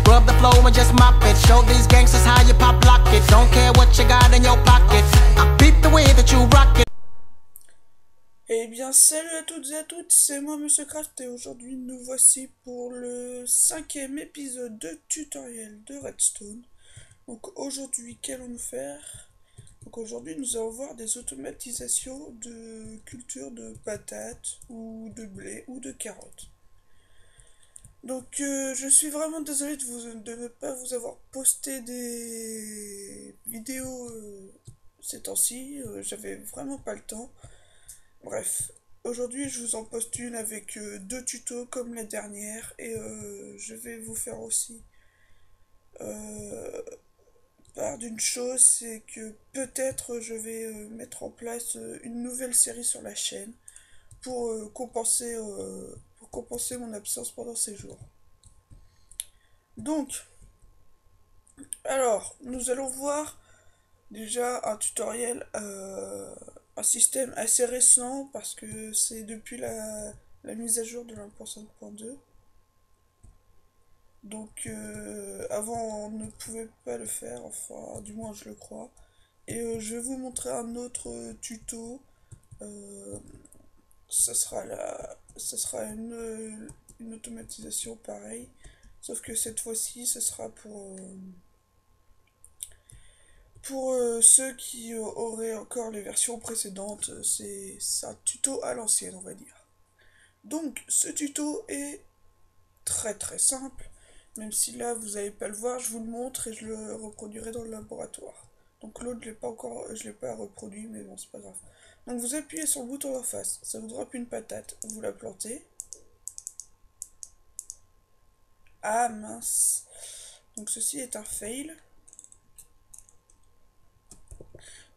Scrub the floor and just mop it. Show these gangsters how you pop lock it. Don't care what you got in your pocket. I peep the way that you rock it. Eh bien, salut à toutes et à toutes, c'est moi Monsieur Craft et aujourd'hui nous voici pour le 5e épisode de tutoriel de Redstone. Donc aujourd'hui, qu'allons-nous faire? Donc aujourd'hui, nous allons voir des automatisations de culture de patates ou de blé ou de carottes. Donc je suis vraiment désolé de ne pas vous avoir posté des vidéos ces temps-ci, j'avais vraiment pas le temps. Bref, aujourd'hui je vous en poste une avec deux tutos comme la dernière et je vais vous faire aussi part d'une chose, c'est que peut-être je vais mettre en place une nouvelle série sur la chaîne pour compenser mon absence pendant ces jours. Donc, alors, nous allons voir déjà un tutoriel, un système assez récent parce que c'est depuis la mise à jour de 1.5.2. Donc avant on ne pouvait pas le faire, enfin du moins je le crois. Et je vais vous montrer un autre tuto. Euh, ça sera une automatisation pareille. Sauf que cette fois-ci, ce sera pour ceux qui auraient encore les versions précédentes. C'est un tuto à l'ancienne, on va dire. Donc, ce tuto est très très simple. Même si là, vous n'allez pas le voir, je vous le montre et je le reproduirai dans le laboratoire. Donc l'autre, je l'ai pas reproduit, mais bon, c'est pas grave. Donc vous appuyez sur le bouton d'en face, ça vous drop une patate, vous la plantez. Ah mince. Donc ceci est un fail.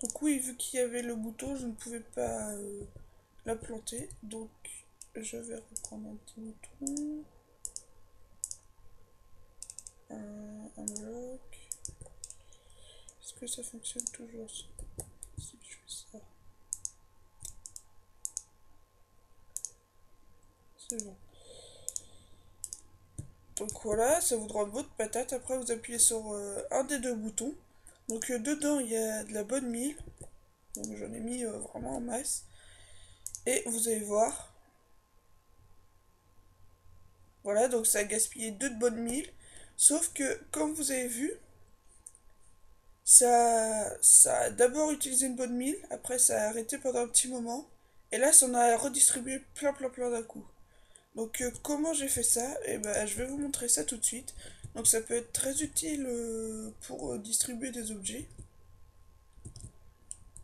Donc oui, vu qu'il y avait le bouton, je ne pouvais pas la planter. Donc je vais reprendre un petit bouton. Un bloc. Est-ce que ça fonctionne toujours si je fais ça? C'est bon. Donc voilà, ça vous drop votre patate. Après, vous appuyez sur un des deux boutons. Donc dedans, il y a de la bonne mie. Donc j'en ai mis vraiment en masse. Et vous allez voir. Voilà, donc ça a gaspillé 2 de bonne mie. Sauf que, comme vous avez vu, ça a d'abord utilisé une bonne mie. Après, ça a arrêté pendant un petit moment. Et là, ça en a redistribué plein d'un coup. Donc comment j'ai fait ça? Eh ben, je vais vous montrer ça tout de suite. Donc ça peut être très utile pour distribuer des objets.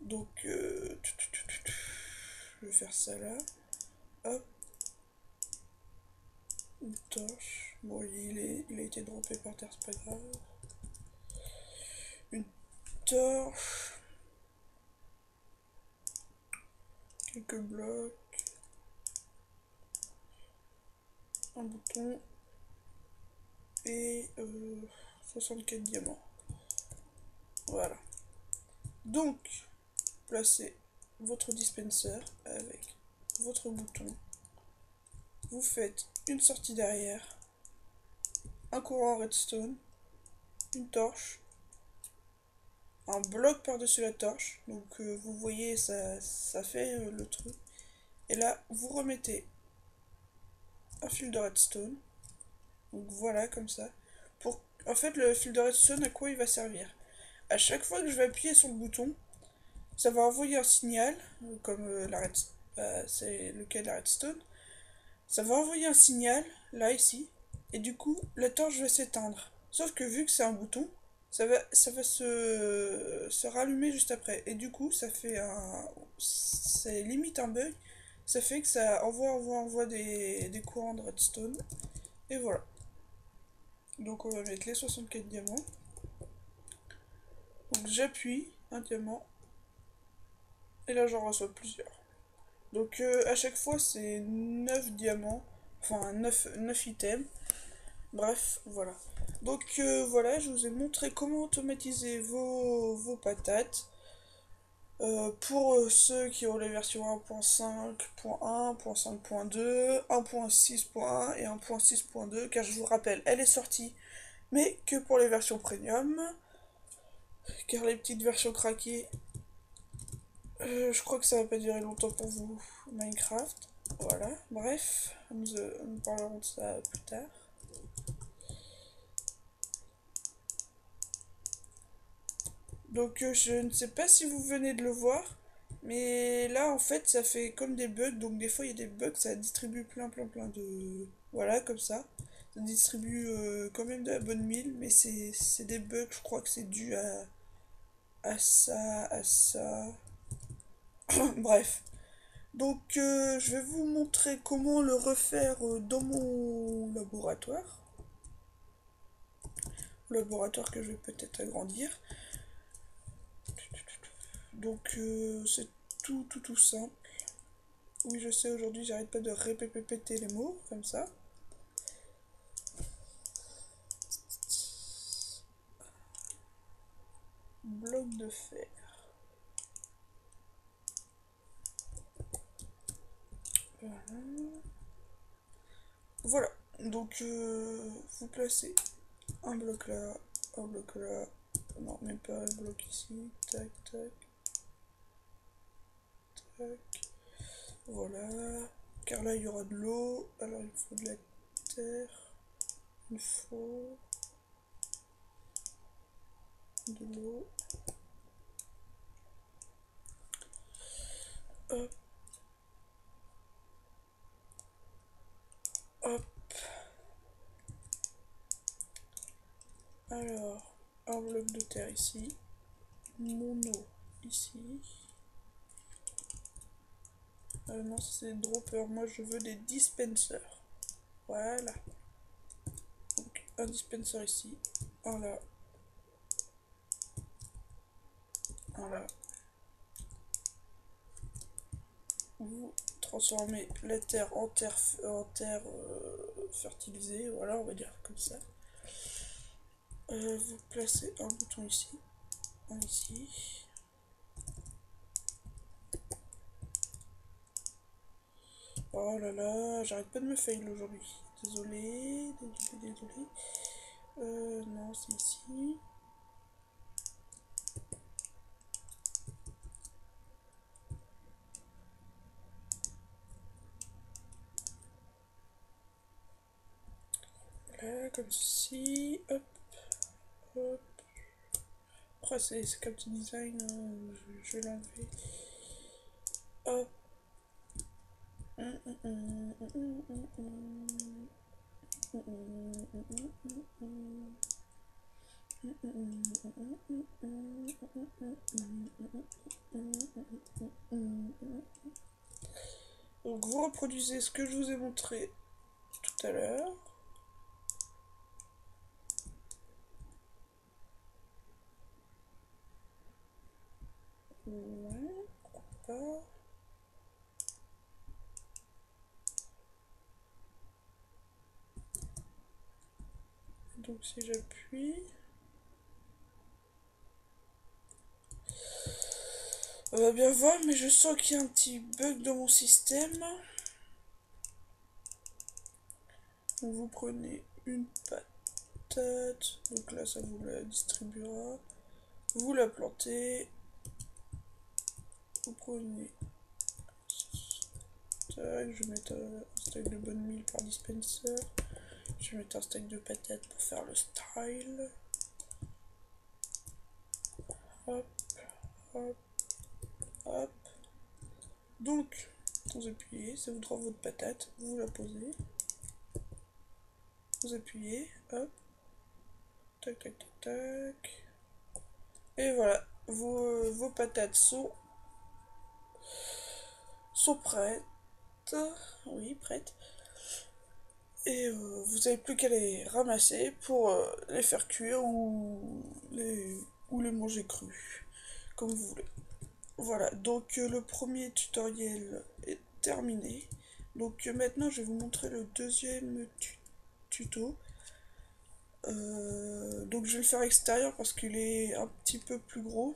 Donc je vais faire ça là. Hop. Une torche. Bon, il a été droppé par terre, c'est pas grave. Une torche. Quelques blocs. Un bouton. Et 64 diamants. Voilà. Donc, placez votre dispenser avec votre bouton. Vous faites une sortie derrière, un courant redstone, une torche, un bloc par-dessus la torche. Donc vous voyez, ça fait le truc. Et là, vous remettez un fil de redstone. Donc voilà, comme ça. En fait, le fil de redstone, à quoi il va servir? À chaque fois que je vais appuyer sur le bouton, ça va envoyer un signal, comme c'est le cas de la redstone. Ça va envoyer un signal, là, ici, et du coup, la torche va s'éteindre. Sauf que vu que c'est un bouton, ça va se rallumer juste après. Et du coup, c'est limite un bug. Ça fait que ça envoie des courants de redstone. Et voilà. Donc on va mettre les 64 diamants. Donc j'appuie un diamant. Et là j'en reçois plusieurs. Donc à chaque fois c'est 9 diamants. Enfin 9 items. Bref, voilà. Donc voilà, je vous ai montré comment automatiser vos patates. Pour ceux qui ont les versions 1.5.1, 1.5.2, 1.6.1 et 1.6.2, car je vous rappelle, elle est sortie mais que pour les versions premium, car les petites versions craquées, je crois que ça va pas durer longtemps pour vous, Minecraft. Voilà, bref, nous parlerons de ça plus tard. Donc je ne sais pas si vous venez de le voir, mais là en fait ça fait comme des bugs, donc des fois il y a des bugs, ça distribue plein de... Voilà, comme ça. Ça distribue quand même de la bonne mille, mais c'est des bugs, je crois que c'est dû à ça, à ça. Bref. Donc je vais vous montrer comment le refaire dans mon laboratoire. Laboratoire que je vais peut-être agrandir. Donc c'est tout simple. Oui, je sais, aujourd'hui j'arrête pas de répéter les mots comme ça. Bloc de fer. Voilà. Voilà. Donc vous placez un bloc là, un bloc là. Non, même pas un bloc ici. Tac, tac, tac. Voilà. Car là il y aura de l'eau. Alors il faut de la terre. Il faut de l'eau. Hop. Hop. Alors, un bloc de terre ici. Mon eau ici. Non, c'est des droppers. Moi, je veux des dispensers. Voilà. Donc, un dispenser ici. Un là. Un là. Vous transformez la terre en terre, fertilisée. Voilà, on va dire comme ça. Vous placez un bouton ici. Un ici. Oh là là, j'arrête pas de me fail aujourd'hui. Désolé. Non, c'est ici. Là, comme ceci. Hop. Hop. Après, c'est comme petit design. Je vais l'enlever. Hop. Donc vous reproduisez ce que je vous ai montré tout à l'heure. Ouais, pourquoi pas. Donc si j'appuie... On va bien voir, mais je sens qu'il y a un petit bug dans mon système. Donc vous prenez une patate, donc là ça vous la distribuera. Vous la plantez. Vous prenez... Tac, je vais mettre un stack de bonne mille par dispenser. Je vais mettre un stack de patates pour faire le style. Hop, hop, hop. Donc, vous appuyez, ça vous drop votre patate, vous la posez. Vous appuyez, hop. Tac, tac, tac, tac. Et voilà, vos patates sont prêtes. Oui, prêtes. Et vous n'avez plus qu'à les ramasser pour les faire cuire ou les manger crus, comme vous voulez. Voilà, donc le premier tutoriel est terminé. Donc maintenant je vais vous montrer le deuxième tuto. Donc je vais le faire extérieur parce qu'il est un petit peu plus gros.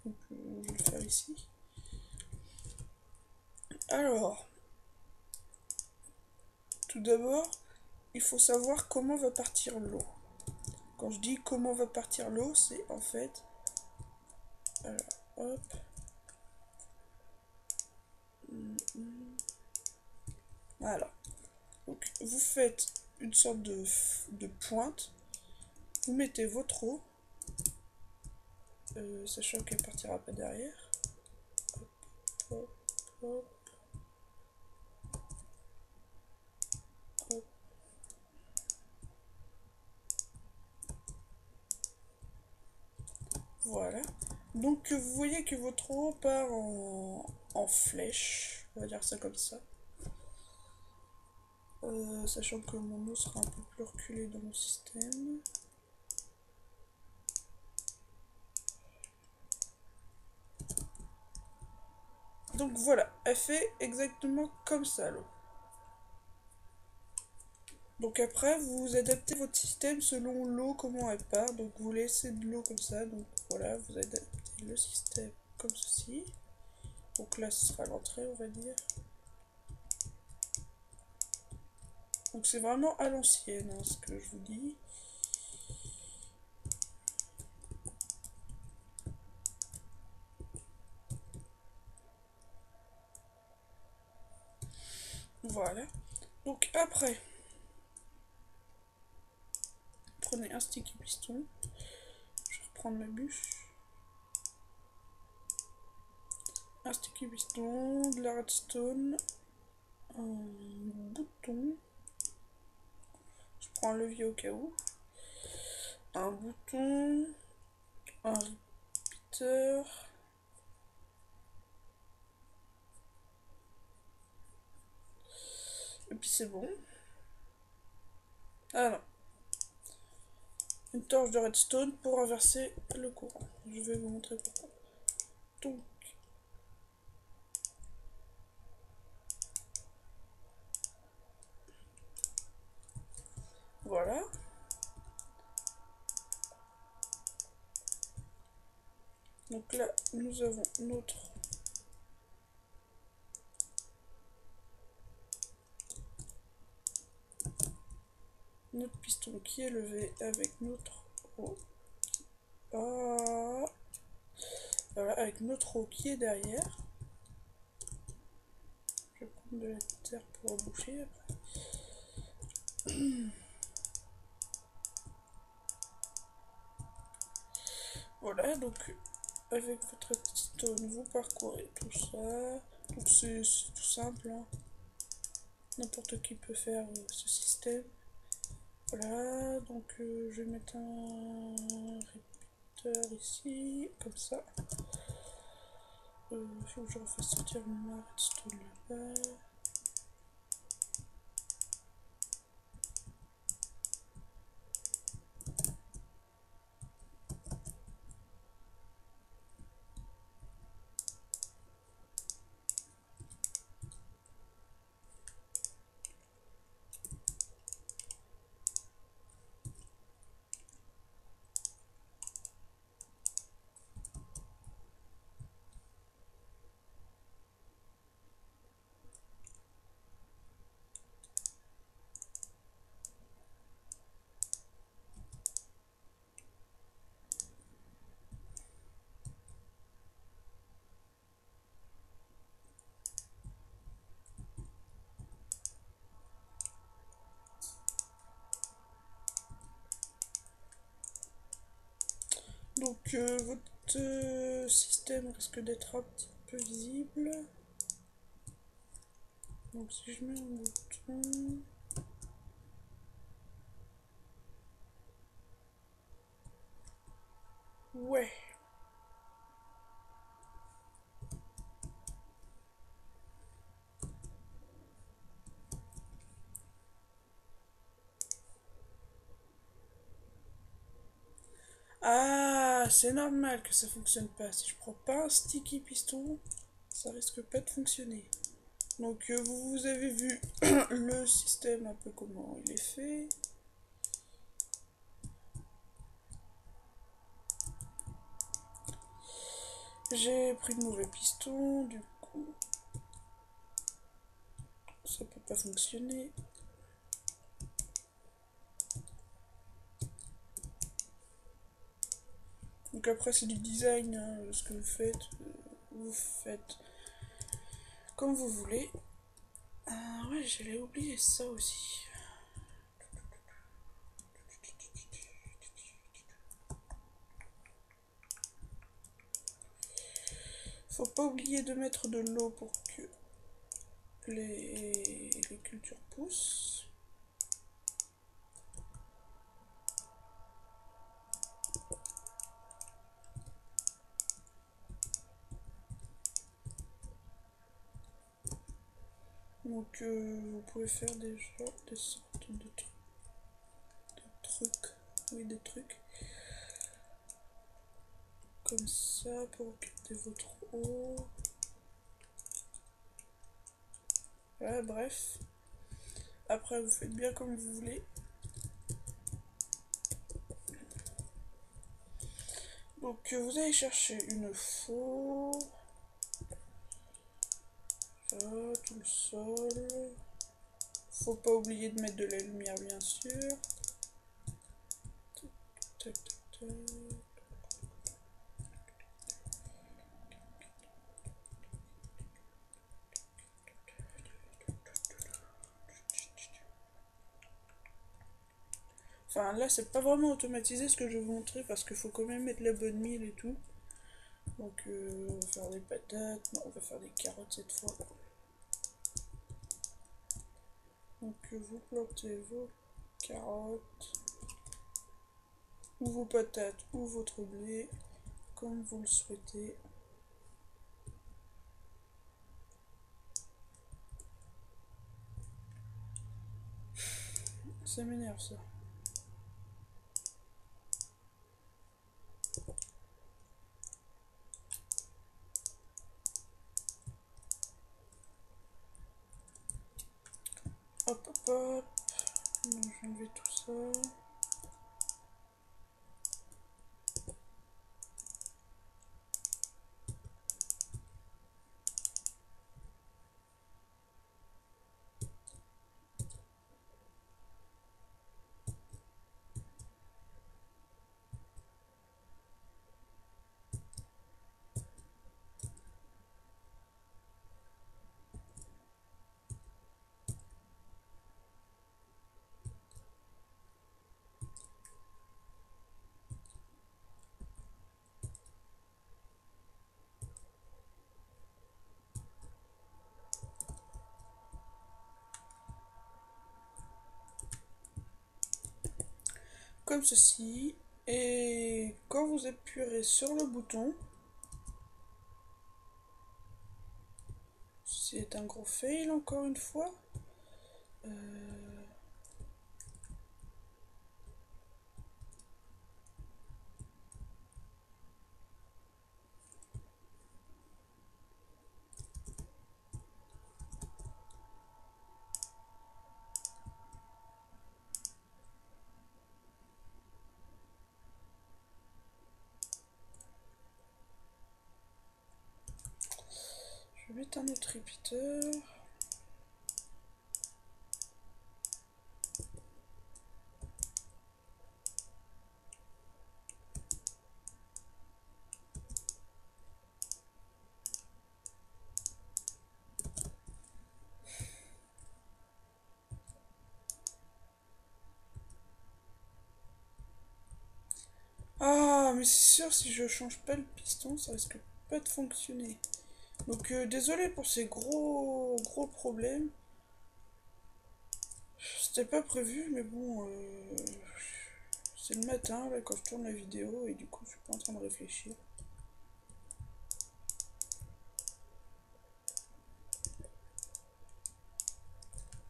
Donc je vais le faire ici. Alors, tout d'abord, il faut savoir comment va partir l'eau. Quand je dis comment va partir l'eau, c'est en fait... Alors, hop. Voilà. Donc, vous faites une sorte de pointe. Vous mettez votre eau. Sachant qu'elle partira pas derrière. Hop, hop, hop. Hop. Voilà. Donc vous voyez que votre eau part en flèche. On va dire ça comme ça. Sachant que mon eau sera un peu plus reculée dans mon système. Donc voilà, elle fait exactement comme ça l'eau. Donc après, vous adaptez votre système selon l'eau, comment elle part. Donc vous laissez de l'eau comme ça. Donc voilà, vous adaptez le système comme ceci. Donc là, ce sera l'entrée, on va dire. Donc c'est vraiment à l'ancienne, hein, ce que je vous dis. Voilà. Donc après, prenez un sticky piston. Je vais reprendre ma bûche. Un sticky piston, de la redstone, un bouton. Je prends un levier au cas où. Un bouton, un repeater. Et puis c'est bon. Ah non. Une torche de redstone pour inverser le courant. Je vais vous montrer pourquoi. Donc, voilà. Donc là, nous avons notre piston qui est levé avec notre eau. Ah. Voilà, avec notre eau qui est derrière. Je vais prendre de la terre pour reboucher après. Voilà, donc avec votre redstone, vous parcourez tout ça. Donc c'est tout simple, hein. N'importe qui peut faire ce système. Voilà, donc je vais mettre un répéteur ici, comme ça. Il faut que je refasse sortir ma redstone là-bas. Donc votre système risque d'être un petit peu visible. Donc si je mets un bouton... Ouais. Ah, c'est normal que ça fonctionne pas. Si je prends pas un sticky piston, ça risque pas de fonctionner. Donc vous avez vu le système un peu comment il est fait. J'ai pris le mauvais piston, du coup ça peut pas fonctionner. Donc après c'est du design, hein, ce que vous faites comme vous voulez. Ouais, j'allais oublier ça aussi. Faut pas oublier de mettre de l'eau pour que les cultures poussent. Donc vous pouvez faire déjà des sortes de trucs. Oui, des trucs. Comme ça pour garder votre eau. Voilà, bref. Après, vous faites bien comme vous voulez. Donc, vous allez chercher une faux. Là, tout le sol. Faut pas oublier de mettre de la lumière, bien sûr. Tac, tac, tac. Enfin, là, c'est pas vraiment automatisé ce que je vais vous montrer parce qu'il faut quand même mettre la bonne mille et tout. Donc, on va faire des patates. Non, on va faire des carottes cette fois. Donc, vous plantez vos carottes, ou vos patates, ou votre blé, comme vous le souhaitez. Ça m'énerve ça. Hop hop hop. Je vais enlever tout ça. Comme ceci. Et quand vous appuierez sur le bouton, ceci est un gros fail encore une fois. Je vais mettre un autre repeater. Ah, mais c'est sûr, si je change pas le piston, ça risque pas de fonctionner. Donc, désolé pour ces gros problèmes. C'était pas prévu, mais bon, c'est le matin, là, quand je tourne la vidéo, et du coup, je suis pas en train de réfléchir.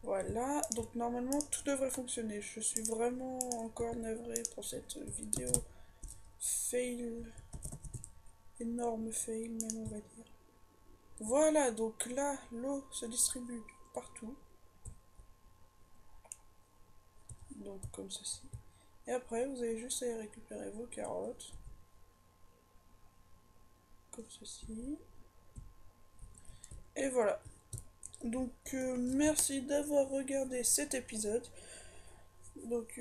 Voilà, donc normalement, tout devrait fonctionner. Je suis vraiment encore navré pour cette vidéo. Fail. Énorme fail, même, on va dire. Voilà, donc là, l'eau se distribue partout. Donc, comme ceci. Et après, vous avez juste à récupérer vos carottes. Comme ceci. Et voilà. Donc, merci d'avoir regardé cet épisode. Donc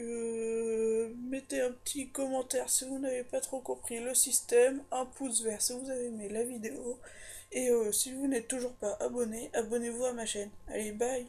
mettez un petit commentaire si vous n'avez pas trop compris le système, un pouce vert si vous avez aimé la vidéo, et si vous n'êtes toujours pas abonné, abonnez-vous à ma chaîne. Allez, bye!